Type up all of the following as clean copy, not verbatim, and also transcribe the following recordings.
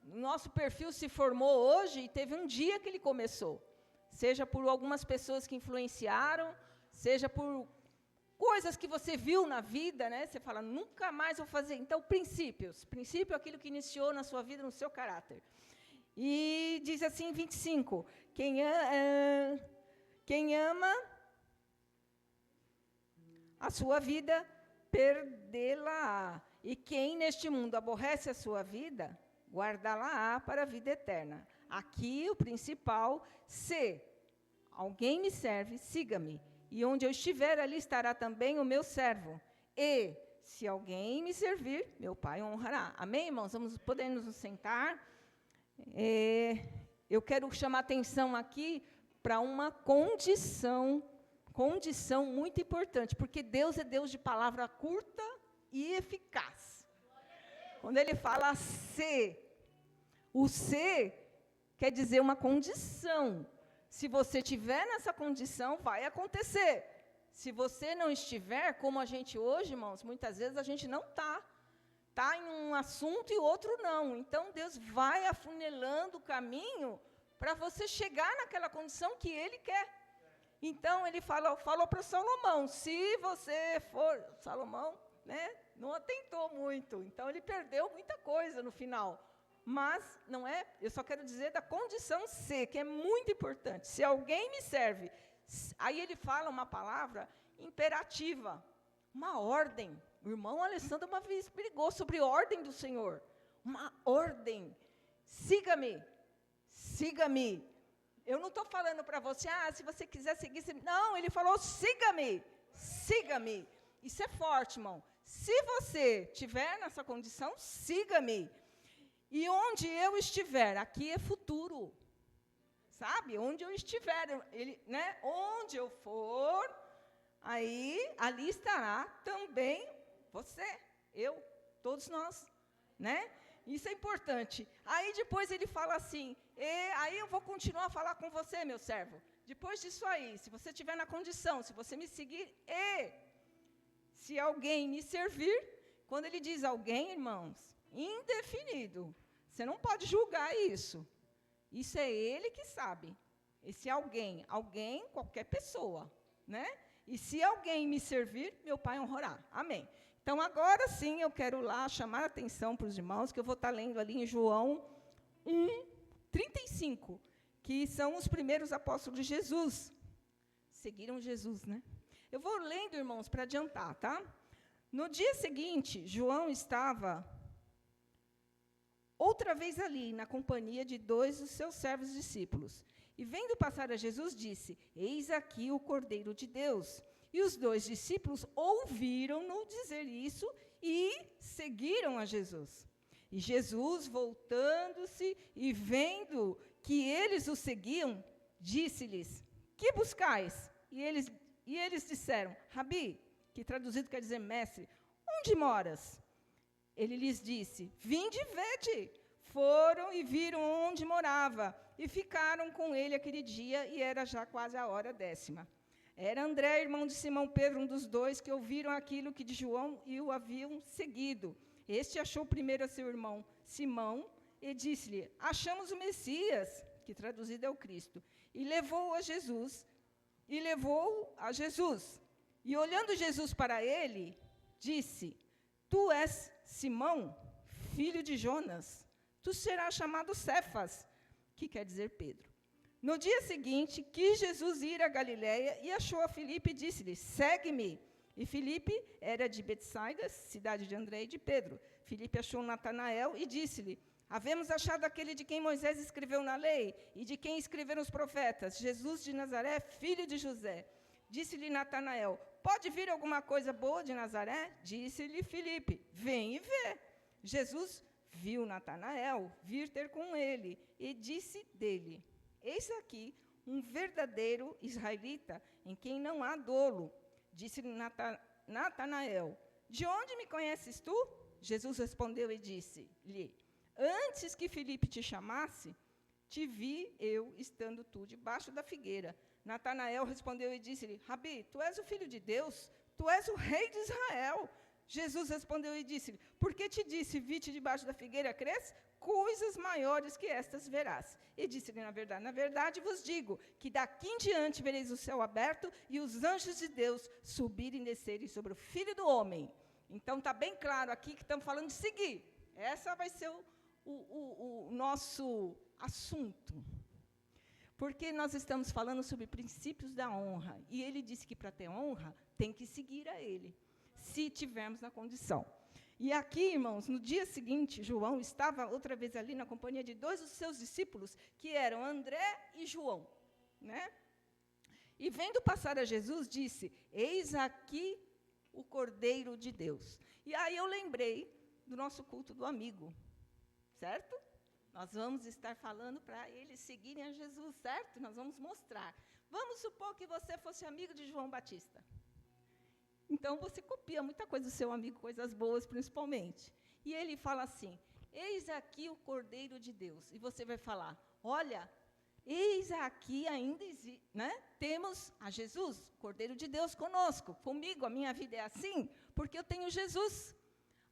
Nosso perfil se formou hoje e teve um dia que ele começou. Seja por algumas pessoas que influenciaram, seja por coisas que você viu na vida, né? Você fala, nunca mais vou fazer. Então, princípios. Princípio é aquilo que iniciou na sua vida, no seu caráter. E diz assim, 25, quem ama a sua vida, perdê-la-á. E quem neste mundo aborrece a sua vida, guardá-la-á para a vida eterna. Aqui, o principal, se alguém me serve, siga-me. E onde eu estiver, ali estará também o meu servo. E, se alguém me servir, meu Pai o honrará. Amém, irmãos? Podemos nos sentar. Eu quero chamar atenção aqui para uma condição muito importante, porque Deus é Deus de palavra curta e eficaz. Quando ele fala se, o se quer dizer uma condição. Se você estiver nessa condição, vai acontecer. Se você não estiver, como a gente hoje, irmãos, muitas vezes a gente não está. Está em um assunto e outro não. Então, Deus vai afunilando o caminho para você chegar naquela condição que Ele quer. Então, ele falou para Salomão, se você for... Salomão, né, não atentou muito. Então, ele perdeu muita coisa no final. Mas, não é? Eu só quero dizer da condição C, que é muito importante. Se alguém me serve... Aí ele fala uma palavra imperativa, uma ordem. O irmão Alessandro uma vez brigou sobre ordem do Senhor. Uma ordem. Siga-me. Siga-me. Eu não estou falando para você, se você quiser seguir... Não, ele falou, siga-me. Siga-me. Isso é forte, irmão. Se você estiver nessa condição, siga-me. E onde eu estiver, aqui é futuro. Sabe? Onde eu estiver, né? Onde eu for, aí, ali estará também você, eu, todos nós, né? Isso é importante. Aí depois ele fala assim, aí eu vou continuar a falar com você, meu servo. Depois disso aí, se você estiver na condição, se você me seguir, se alguém me servir, quando ele diz alguém, irmãos, indefinido, você não pode julgar isso. Isso é ele que sabe. Esse alguém, qualquer pessoa, né? E se alguém me servir, meu Pai honrará. Amém. Então, agora sim, eu quero lá chamar a atenção para os irmãos, que eu vou estar lendo ali em João 1:35, que são os primeiros apóstolos de Jesus. Seguiram Jesus, né? Eu vou lendo, irmãos, para adiantar, tá? No dia seguinte, João estava outra vez ali, na companhia de 2 dos seus servos discípulos. E vendo passar a Jesus, disse, eis aqui o Cordeiro de Deus. E os 2 discípulos ouviram-no dizer isso e seguiram a Jesus. E Jesus, voltando-se e vendo que eles o seguiam, disse-lhes, que buscais? E eles disseram, Rabi, que traduzido quer dizer mestre, onde moras? Ele lhes disse, vinde e vede. Foram e viram onde morava, e ficaram com ele aquele dia, e era já quase a hora 10ª. Era André, irmão de Simão Pedro, um dos 2, que ouviram aquilo que de João e o haviam seguido. Este achou primeiro a seu irmão Simão, e disse-lhe, achamos o Messias, que traduzido é o Cristo, e levou a Jesus. E olhando Jesus para ele, disse, tu és Simão, filho de Jonas, tu serás chamado Cefas, que quer dizer Pedro. No dia seguinte, quis Jesus ir a Galiléia e achou a Filipe e disse-lhe, segue-me. E Filipe era de Betsaida, cidade de André e de Pedro. Filipe achou Natanael e disse-lhe, havemos achado aquele de quem Moisés escreveu na lei e de quem escreveram os profetas, Jesus de Nazaré, filho de José. Disse-lhe Natanael, pode vir alguma coisa boa de Nazaré? Disse-lhe Filipe, vem e vê. Jesus viu Natanael vir ter com ele e disse dele, eis aqui um verdadeiro israelita em quem não há dolo. Disse-lhe Natanael, de onde me conheces tu? Jesus respondeu e disse-lhe, antes que Filipe te chamasse, te vi eu estando tu debaixo da figueira. Natanael respondeu e disse-lhe, Rabi, tu és o filho de Deus, tu és o rei de Israel. Jesus respondeu e disse-lhe, por que te disse, vi-te debaixo da figueira, crês? coisas maiores que estas verás. E disse-lhe, na verdade vos digo, que daqui em diante vereis o céu aberto e os anjos de Deus subirem e descerem sobre o Filho do Homem. Então, está bem claro aqui que estamos falando de seguir. Essa vai ser o nosso assunto. Porque nós estamos falando sobre princípios da honra. E ele disse que para ter honra, tem que seguir a ele, se tivermos na condição. E aqui, irmãos, no dia seguinte, João estava outra vez ali na companhia de 2 dos seus discípulos, que eram André e João, né? E vendo passar a Jesus, disse, eis aqui o Cordeiro de Deus. E aí eu lembrei do nosso culto do amigo, certo? Nós vamos estar falando para eles seguirem a Jesus, certo? Nós vamos mostrar. Vamos supor que você fosse amigo de João Batista. Então, você copia muita coisa do seu amigo, coisas boas, principalmente. E ele fala assim, eis aqui o Cordeiro de Deus. E você vai falar, olha, eis aqui ainda existe, né? Temos a Jesus, Cordeiro de Deus conosco. Comigo, a minha vida é assim, porque eu tenho Jesus.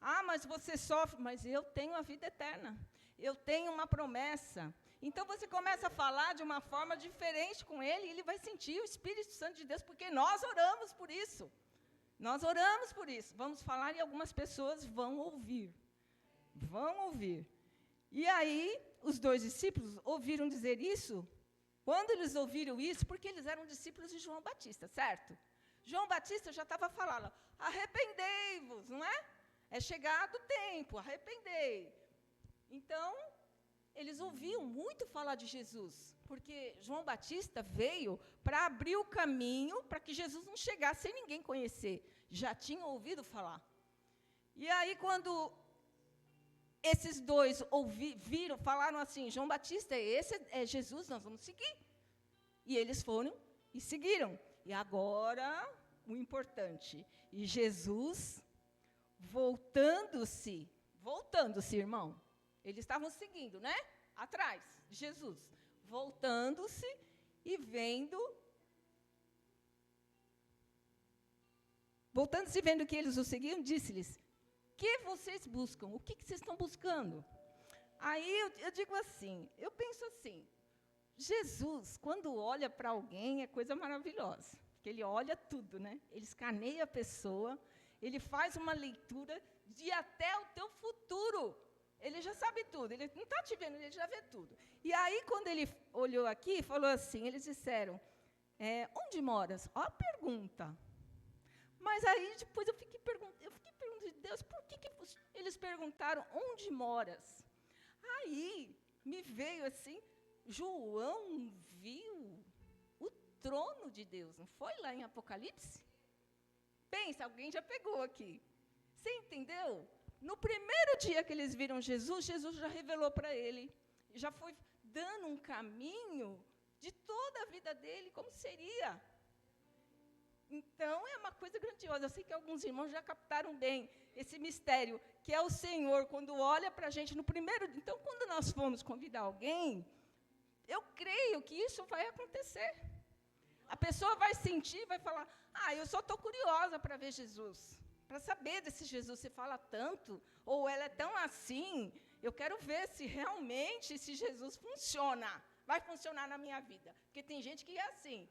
Ah, mas você sofre, mas eu tenho a vida eterna. Eu tenho uma promessa. Então, você começa a falar de uma forma diferente com ele, e ele vai sentir o Espírito Santo de Deus, porque nós oramos por isso. Nós oramos por isso. Vamos falar e algumas pessoas vão ouvir. Vão ouvir. E aí, os 2 discípulos ouviram dizer isso. Quando eles ouviram isso, porque eles eram discípulos de João Batista, certo? João Batista já estava falando, arrependei-vos, não é? É chegado o tempo, arrependei. Então, eles ouviam muito falar de Jesus, porque João Batista veio para abrir o caminho para que Jesus não chegasse sem ninguém conhecer. Já tinham ouvido falar. E aí, quando esses 2 viram, falaram assim, João Batista, esse é Jesus, nós vamos seguir. E eles foram e seguiram. E agora, o importante, e Jesus, voltando-se, irmão, eles estavam seguindo, né? Atrás de Jesus. Voltando-se e vendo que eles o seguiam, disse-lhes, que vocês buscam? O que vocês estão buscando? Aí eu digo assim, eu penso assim, Jesus, quando olha para alguém, é coisa maravilhosa, porque ele olha tudo, né? Ele escaneia a pessoa, ele faz uma leitura de até o teu futuro. Ele já sabe tudo, ele não está te vendo, ele já vê tudo. E aí, quando ele olhou aqui, falou assim, eles disseram, onde moras? Ó a pergunta. Mas aí, depois, eu fiquei perguntando, Deus, por que eles perguntaram, onde moras? Aí, me veio assim, João viu o trono de Deus, não foi lá em Apocalipse? Pensa, alguém já pegou aqui. Você entendeu? No primeiro dia que eles viram Jesus, Jesus já revelou para ele, já foi dando um caminho de toda a vida dele, como seria. Então, é uma coisa grandiosa. Eu sei que alguns irmãos já captaram bem esse mistério, que é o Senhor, quando olha para a gente no primeiro... Então, quando nós formos convidar alguém, eu creio que isso vai acontecer. A pessoa vai sentir, vai falar, eu só estou curiosa para ver Jesus, para saber desse Jesus, você fala tanto, ou ela é tão assim, eu quero ver se realmente esse Jesus funciona, vai funcionar na minha vida. Porque tem gente que é assim,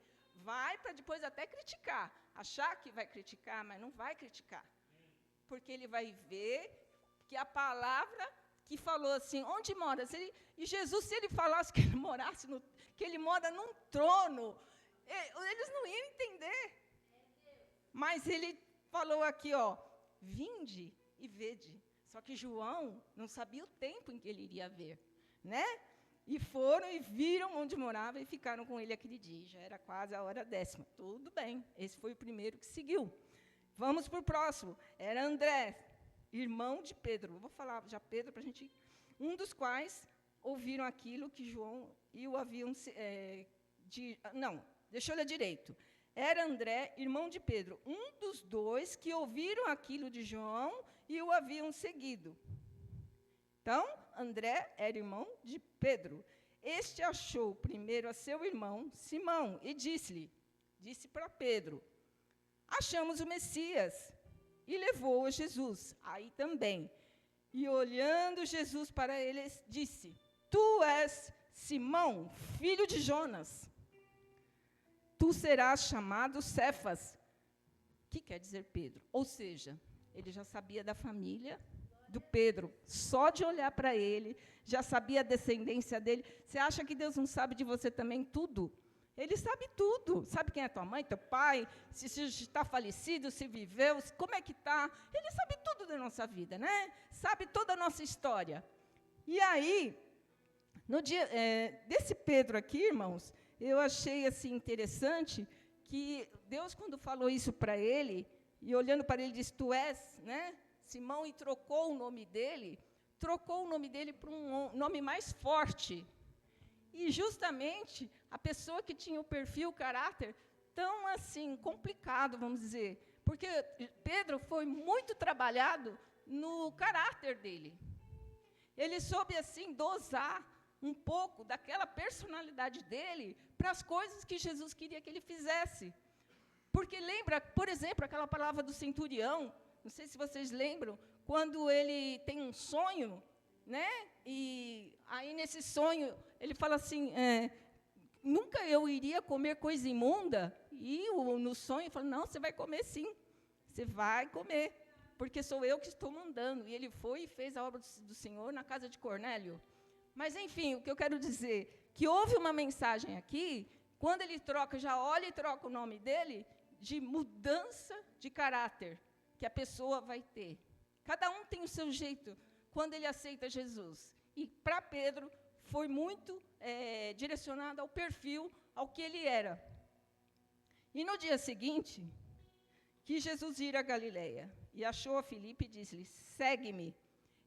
vai para depois até criticar, achar que vai criticar, mas não vai criticar. Porque ele vai ver que a palavra que falou assim, onde moras? E Jesus, se ele falasse que ele morasse, que ele mora num trono, eles não iam entender. Mas ele falou aqui, vinde e vede. Só que João não sabia o tempo em que ele iria ver, né? E foram e viram onde morava e ficaram com ele aquele dia. Já era quase a hora 10ª. Tudo bem, esse foi o primeiro que seguiu. Vamos para o próximo. Era André, irmão de Pedro. Vou falar já Pedro para a gente... Um dos quais ouviram aquilo que João e o haviam... deixa eu ler direito. Era André, irmão de Pedro, um dos 2 que ouviram aquilo de João e o haviam seguido. Então, André era irmão de Pedro. Este achou primeiro a seu irmão, Simão, e disse para Pedro, achamos o Messias, e levou a Jesus. Aí também, E olhando Jesus para ele, disse: Tu és Simão, filho de Jonas. Tu serás chamado Cefas, que quer dizer Pedro. Ou seja, ele já sabia da família do Pedro. Só de olhar para ele, já sabia a descendência dele. Você acha que Deus não sabe de você também tudo? Ele sabe tudo. Sabe quem é tua mãe, teu pai, se está falecido, se viveu, como é que está. Ele sabe tudo da nossa vida, né? Sabe toda a nossa história. E aí, no dia desse Pedro aqui, irmãos, eu achei assim interessante que Deus, quando falou isso para ele, e olhando para ele, disse: Tu és, né, Simão, e trocou o nome dele para um nome mais forte. E justamente a pessoa que tinha o perfil, o caráter, tão assim, complicado, vamos dizer, porque Pedro foi muito trabalhado no caráter dele. Ele soube, assim, dosar um pouco daquela personalidade dele para as coisas que Jesus queria que ele fizesse. Porque lembra, por exemplo, aquela palavra do centurião, não sei se vocês lembram, quando ele tem um sonho, né? E aí, nesse sonho, ele fala assim, nunca eu iria comer coisa imunda. E no sonho, ele fala: não, você vai comer sim, você vai comer, porque sou eu que estou mandando. E ele foi e fez a obra do Senhor na casa de Cornélio. Mas, enfim, o que eu quero dizer, que houve uma mensagem aqui, quando ele troca, já olha e troca o nome dele, de mudança de caráter que a pessoa vai ter. Cada um tem o seu jeito quando ele aceita Jesus. E para Pedro foi muito direcionado ao perfil, ao que ele era. E no dia seguinte, quis Jesus ir a Galiléia, e achou a Filipe e disse-lhe: Segue-me.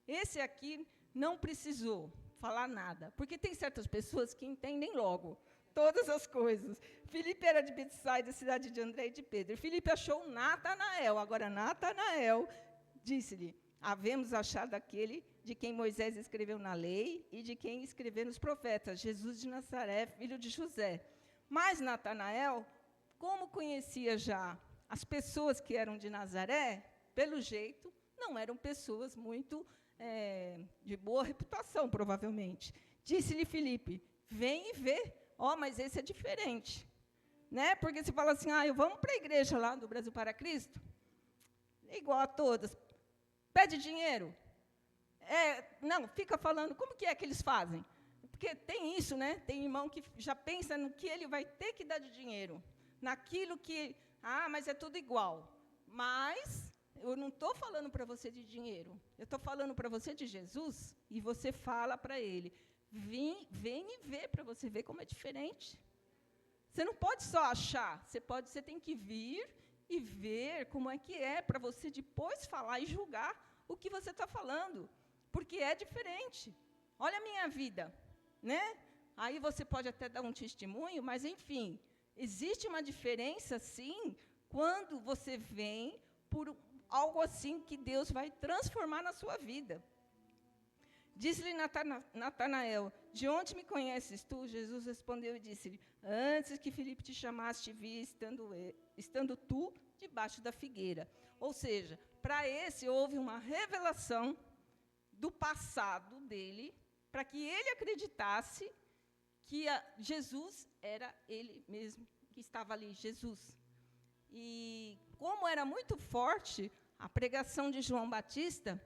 Esse aqui não precisou falar nada, porque tem certas pessoas que entendem logo todas as coisas. Filipe era de Betsaida, cidade de André e de Pedro. Filipe achou Natanael. Agora, Natanael disse-lhe: Havemos achado aquele de quem Moisés escreveu na lei e de quem escreveram os profetas, Jesus de Nazaré, filho de José. Mas Natanael, como conhecia já as pessoas que eram de Nazaré, pelo jeito, não eram pessoas muito de boa reputação, provavelmente. Disse-lhe Filipe: Vem e vê. Mas esse é diferente. Né? Porque se fala assim: vamos para a igreja lá do Brasil para Cristo, igual a todas. Pede dinheiro. Não, fica falando, como que é que eles fazem? Porque tem isso, né? Tem irmão que já pensa no que ele vai ter que dar de dinheiro. Naquilo que, mas é tudo igual. Mas eu não estou falando para você de dinheiro. Eu estou falando para você de Jesus, e você fala para ele: vem e vê, para você ver como é diferente. Você não pode só achar, você tem que vir e ver como é que é, para você depois falar e julgar o que você está falando, porque é diferente. Olha a minha vida, né? Aí você pode até dar um testemunho, mas, enfim, existe uma diferença, sim, quando você vem por algo assim que Deus vai transformar na sua vida. Disse-lhe Natanael: De onde me conheces tu? Jesus respondeu e disse-lhe: Antes que Filipe te chamasse, te vi estando tu debaixo da figueira. Ou seja, para esse houve uma revelação do passado dele, para que ele acreditasse que Jesus era ele mesmo, que estava ali, Jesus. E como era muito forte a pregação de João Batista,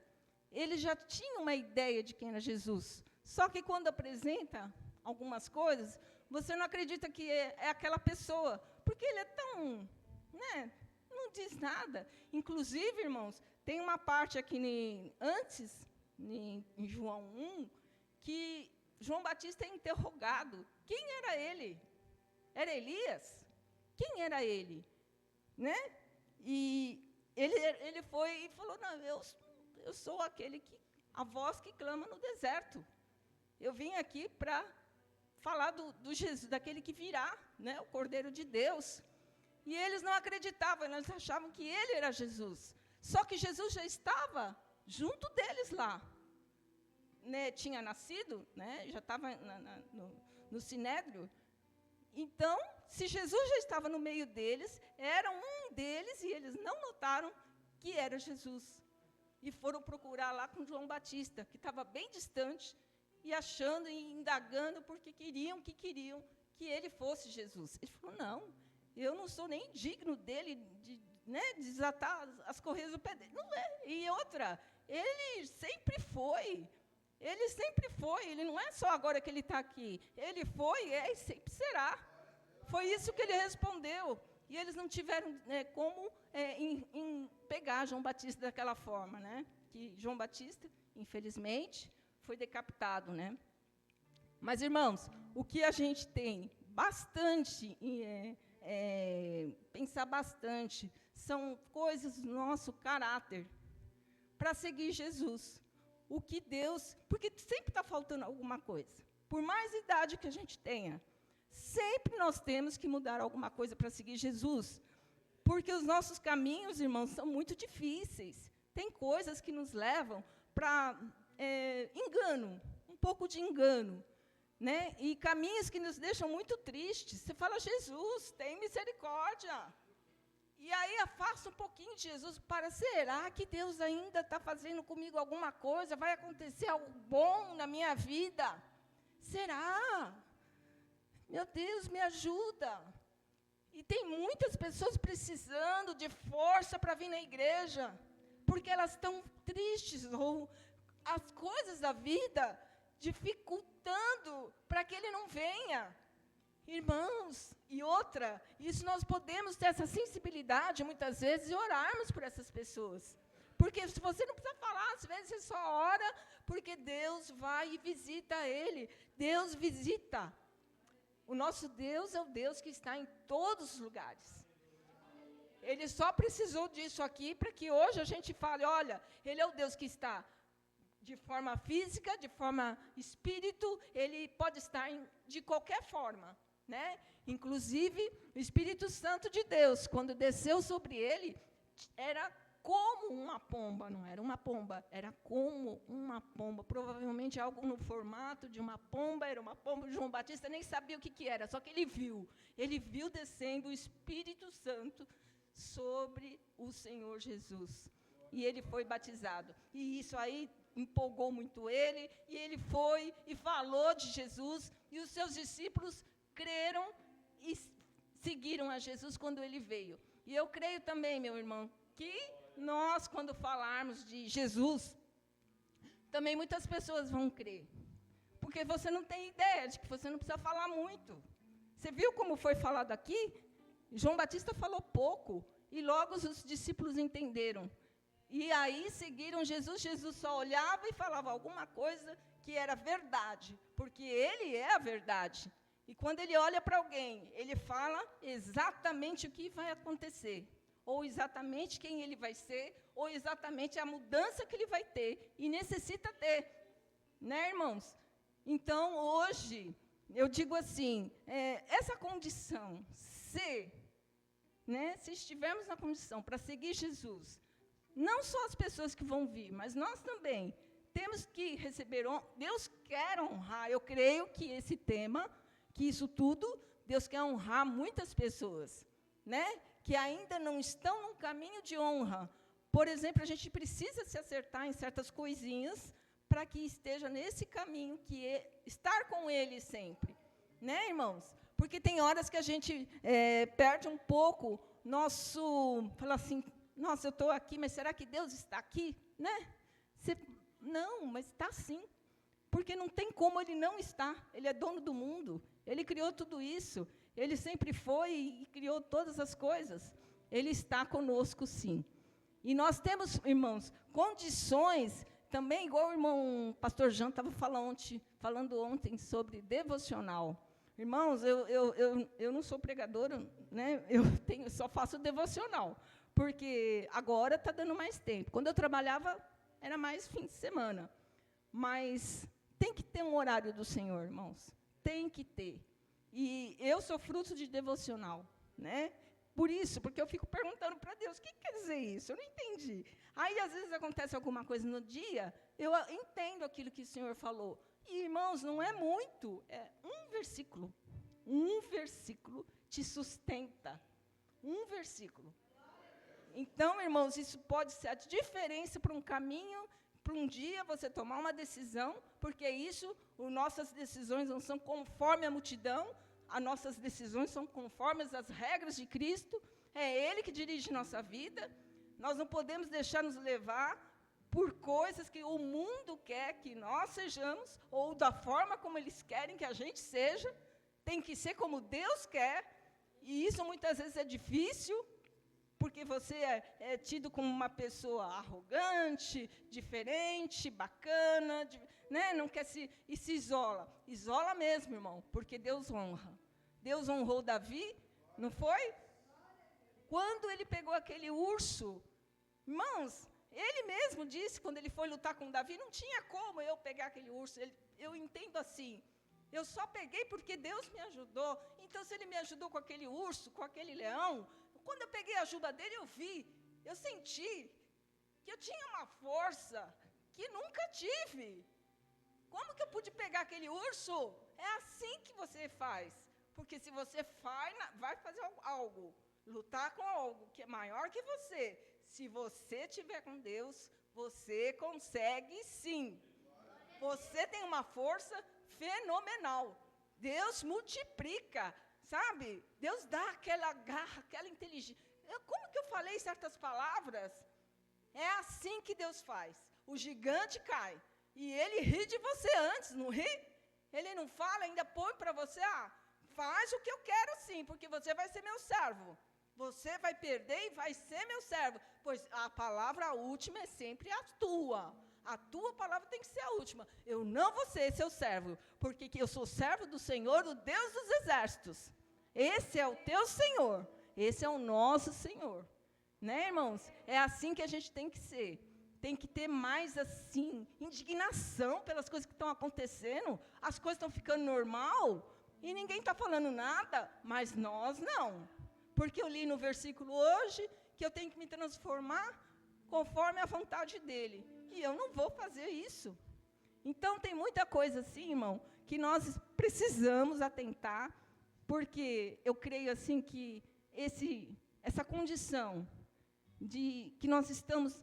ele já tinha uma ideia de quem era Jesus. Só que quando apresenta algumas coisas, você não acredita que é aquela pessoa, porque ele é tão, né, não diz nada. Inclusive, irmãos, tem uma parte aqui antes, em João 1, que João Batista é interrogado. Quem era ele? Era Elias? Quem era ele? Né? E ele foi e falou: não, eu sou a voz que clama no deserto. Eu vim aqui para falar do Jesus, daquele que virá, né, o Cordeiro de Deus. E eles não acreditavam, eles achavam que ele era Jesus. Só que Jesus já estava junto deles lá. Né, tinha nascido, né, já estava no Sinédrio. Então, se Jesus já estava no meio deles, era um deles, e eles não notaram que era Jesus. e foram procurar lá com João Batista, que estava bem distante, e achando e indagando, porque queriam que ele fosse Jesus. Ele falou, não, eu não sou nem digno dele de desatar as correias do pé dele. Não é. E outra, ele sempre foi, ele não é só agora que ele está aqui, ele foi, é e sempre será. Foi isso que ele respondeu. E eles não tiveram como pegar João Batista daquela forma, né? Que João Batista, infelizmente, foi decapitado, né? Mas, irmãos, o que a gente tem bastante, pensar bastante, são coisas do nosso caráter para seguir Jesus. O que Deus... Porque sempre está faltando alguma coisa. Por mais idade que a gente tenha, sempre nós temos que mudar alguma coisa para seguir Jesus. Porque os nossos caminhos, irmãos, são muito difíceis. Tem coisas que nos levam para engano, um pouco de engano. Né? E caminhos que nos deixam muito tristes. Você fala, Jesus, tem misericórdia. E aí afasta um pouquinho de Jesus para, será que Deus ainda está fazendo comigo alguma coisa? Vai acontecer algo bom na minha vida? Será? Meu Deus, me ajuda. E tem muitas pessoas precisando de força para vir na igreja, porque elas estão tristes, ou as coisas da vida dificultando para que ele não venha. Irmãos, e outra, isso nós podemos ter essa sensibilidade, muitas vezes, e orarmos por essas pessoas. Porque se você não precisa falar, às vezes você só ora, porque Deus vai e visita ele. Deus visita. O nosso Deus é o Deus que está em todos os lugares. Ele só precisou disso aqui para que hoje a gente fale, olha, ele é o Deus que está de forma física, de forma espírito, ele pode estar de qualquer forma, né? Inclusive, o Espírito Santo de Deus, quando desceu sobre ele, era como uma pomba, não era uma pomba, era como uma pomba, provavelmente algo no formato de uma pomba, era uma pomba. João Batista nem sabia o que era, só que ele viu descendo o Espírito Santo sobre o Senhor Jesus, e ele foi batizado, e isso aí empolgou muito ele, e ele foi e falou de Jesus, e os seus discípulos creram e seguiram a Jesus quando ele veio. E eu creio também, meu irmão, que nós, quando falarmos de Jesus, também muitas pessoas vão crer, porque você não tem ideia de que você não precisa falar muito. Você viu como foi falado aqui? João Batista falou pouco, e logo os discípulos entenderam. E aí seguiram Jesus. Jesus só olhava e falava alguma coisa que era verdade, porque ele é a verdade. E quando ele olha para alguém, ele fala exatamente o que vai acontecer, ou exatamente quem ele vai ser, ou exatamente a mudança que ele vai ter, e necessita ter, né, irmãos? Então, hoje, eu digo assim, essa condição, se estivermos na condição para seguir Jesus, não só as pessoas que vão vir, mas nós também temos que receber, Deus quer honrar, eu creio que esse tema, que isso tudo, Deus quer honrar muitas pessoas, né, que ainda não estão num caminho de honra. Por exemplo, a gente precisa se acertar em certas coisinhas, para que esteja nesse caminho, que é estar com Ele sempre, né, irmãos? Porque tem horas que a gente perde um pouco fala assim, nossa, eu estou aqui, mas será que Deus está aqui? Né? Não, mas está sim. Porque não tem como ele não estar. Ele é dono do mundo. Ele criou tudo isso. Ele sempre foi e criou todas as coisas. Ele está conosco, sim. E nós temos, irmãos, condições, também, igual o irmão pastor Jean estava falando ontem sobre devocional. Irmãos, eu não sou pregadora, né? Eu só faço devocional. Porque agora está dando mais tempo. Quando eu trabalhava, era mais fim de semana. Mas tem que ter um horário do Senhor, irmãos. Tem que ter. E eu sou fruto de devocional, né? Por isso, porque eu fico perguntando para Deus, o que quer dizer isso? Eu não entendi. Aí, às vezes, acontece alguma coisa no dia, eu entendo aquilo que o Senhor falou. E, irmãos, não é muito, é um versículo. Um versículo te sustenta. Um versículo. Então, irmãos, isso pode ser a diferença para um caminho, para um dia você tomar uma decisão, porque isso, nossas decisões não são conforme a multidão, as nossas decisões são conforme as regras de Cristo, é Ele que dirige nossa vida. Nós não podemos deixar nos levar por coisas que o mundo quer que nós sejamos, ou da forma como eles querem que a gente seja. Tem que ser como Deus quer, e isso muitas vezes é difícil, porque você é tido como uma pessoa arrogante, diferente, bacana, né? Não quer e se isola. Isola mesmo, irmão, porque Deus honra. Deus honrou Davi, não foi? Quando ele pegou aquele urso, irmãos, ele mesmo disse, quando ele foi lutar com Davi, não tinha como eu pegar aquele urso. Eu entendo assim, eu só peguei porque Deus me ajudou. Então, se Ele me ajudou com aquele urso, com aquele leão, quando eu peguei a ajuda dele, eu senti que eu tinha uma força que nunca tive. Como que eu pude pegar aquele urso? É assim que você faz. Porque se você vai fazer algo, lutar com algo que é maior que você, se você estiver com Deus, você consegue sim. Você tem uma força fenomenal. Deus multiplica, sabe? Deus dá aquela garra, aquela inteligência. Como que eu falei certas palavras? É assim que Deus faz. O gigante cai. E ele ri de você antes, não ri? Ele não fala, ainda põe para você, faz o que eu quero sim, porque você vai ser meu servo. Você vai perder e vai ser meu servo. Pois a palavra última é sempre a tua. A tua palavra tem que ser a última. Eu não vou ser seu servo, porque eu sou servo do Senhor, do Deus dos exércitos. Esse é o teu Senhor. Esse é o nosso Senhor. Né, irmãos? É assim que a gente tem que ser. Tem que ter mais, assim, indignação pelas coisas que estão acontecendo. As coisas estão ficando normal e ninguém está falando nada, mas nós não. Porque eu li no versículo hoje que eu tenho que me transformar conforme a vontade dEle. E eu não vou fazer isso. Então, tem muita coisa assim, irmão, que nós precisamos atentar, porque eu creio assim que essa condição de que nós estamos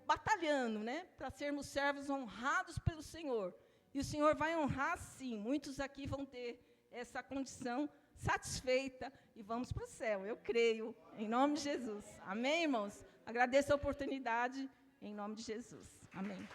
batalhando, né, para sermos servos honrados pelo Senhor. E o Senhor vai honrar, sim. Muitos aqui vão ter essa condição satisfeita e vamos para o céu. Eu creio, em nome de Jesus. Amém, irmãos? Agradeço a oportunidade, em nome de Jesus. Amém.